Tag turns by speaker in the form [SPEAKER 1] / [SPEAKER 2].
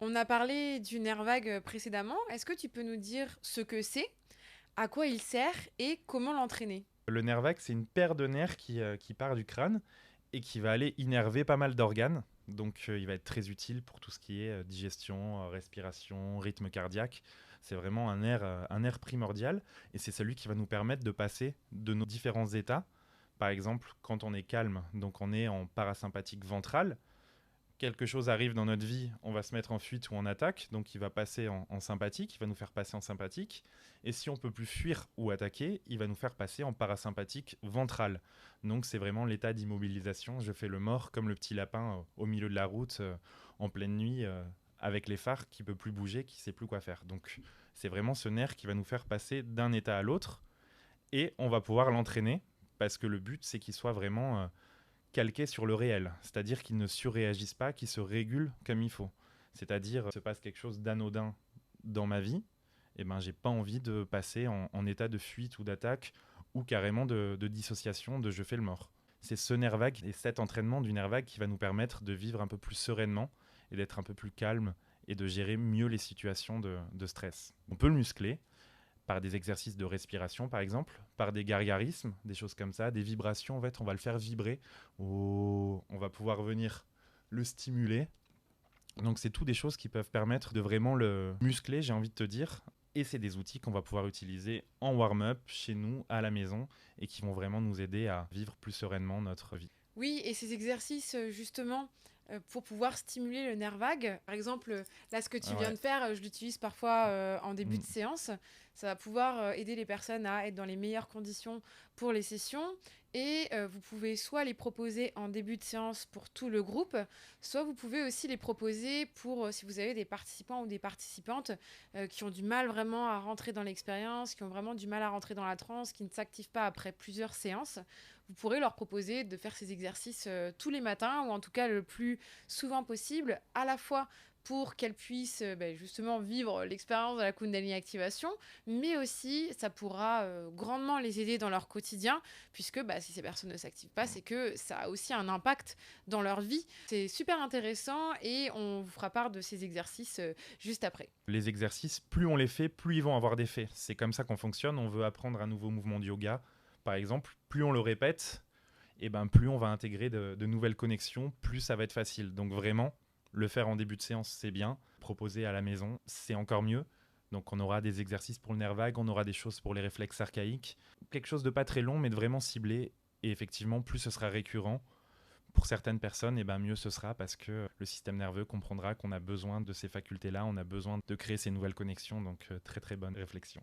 [SPEAKER 1] On a parlé du nerf vague précédemment. Est-ce que tu peux nous dire ce que c'est, à quoi il sert et comment l'entraîner?
[SPEAKER 2] Le nerf vague, c'est une paire de nerfs qui part du crâne et qui va aller innerver pas mal d'organes. Donc il va être très utile pour tout ce qui est digestion, respiration, rythme cardiaque. C'est vraiment un nerf primordial et c'est celui qui va nous permettre de passer de nos différents états. Par exemple, quand on est calme, donc on est en parasympathique ventral, quelque chose arrive dans notre vie, on va se mettre en fuite ou en attaque, donc il va passer en sympathique, il va nous faire passer en sympathique. Et si on peut plus fuir ou attaquer, il va nous faire passer en parasympathique ventral. Donc c'est vraiment l'état d'immobilisation. Je fais le mort comme le petit lapin au milieu de la route en pleine nuit avec les phares qui peut plus bouger, qui sait plus quoi faire. Donc c'est vraiment ce nerf qui va nous faire passer d'un état à l'autre et on va pouvoir l'entraîner parce que le but c'est qu'il soit vraiment calqué sur le réel, c'est-à-dire qu'ils ne surréagissent pas, qu'ils se régulent comme il faut. C'est-à-dire, se passe quelque chose d'anodin dans ma vie, et ben j'ai pas envie de passer en état de fuite ou d'attaque ou carrément de dissociation, de je fais le mort. C'est ce nerf vague et cet entraînement du nerf vague qui va nous permettre de vivre un peu plus sereinement et d'être un peu plus calme et de gérer mieux les situations de stress. On peut le muscler, par des exercices de respiration par exemple, par des gargarismes, des choses comme ça, des vibrations en fait, on va le faire vibrer, oh, on va pouvoir venir le stimuler. Donc c'est tout des choses qui peuvent permettre de vraiment le muscler, j'ai envie de te dire. Et c'est des outils qu'on va pouvoir utiliser en warm-up chez nous, à la maison, et qui vont vraiment nous aider à vivre plus sereinement notre vie.
[SPEAKER 1] Oui, et ces exercices, justement, pour pouvoir stimuler le nerf vague, par exemple, là, ce que tu
[SPEAKER 2] Ah
[SPEAKER 1] viens
[SPEAKER 2] ouais.
[SPEAKER 1] de faire, je l'utilise parfois en début de
[SPEAKER 2] Mm.
[SPEAKER 1] séance. Ça va pouvoir aider les personnes à être dans les meilleures conditions pour les sessions. Et vous pouvez soit les proposer en début de séance pour tout le groupe, soit vous pouvez aussi les proposer pour si vous avez des participants ou des participantes qui ont du mal vraiment à rentrer dans l'expérience, qui ont vraiment du mal à rentrer dans la transe, qui ne s'activent pas après plusieurs séances. Vous pourrez leur proposer de faire ces exercices tous les matins, ou en tout cas le plus souvent possible, à la fois pour qu'elles puissent justement vivre l'expérience de la Kundalini Activation, mais aussi ça pourra grandement les aider dans leur quotidien, puisque si ces personnes ne s'activent pas, c'est que ça a aussi un impact dans leur vie. C'est super intéressant et on vous fera part de ces exercices juste après.
[SPEAKER 2] Les exercices, plus on les fait, plus ils vont avoir d'effet. C'est comme ça qu'on fonctionne. On veut apprendre un nouveau mouvement de yoga, par exemple, plus on le répète, et ben plus on va intégrer de nouvelles connexions, plus ça va être facile. Donc vraiment, le faire en début de séance, c'est bien. Proposer à la maison, c'est encore mieux. Donc on aura des exercices pour le nerf vague, on aura des choses pour les réflexes archaïques. Quelque chose de pas très long, mais de vraiment ciblé. Et effectivement, plus ce sera récurrent, pour certaines personnes, et ben mieux ce sera parce que le système nerveux comprendra qu'on a besoin de ces facultés-là, on a besoin de créer ces nouvelles connexions. Donc très très bonne réflexion.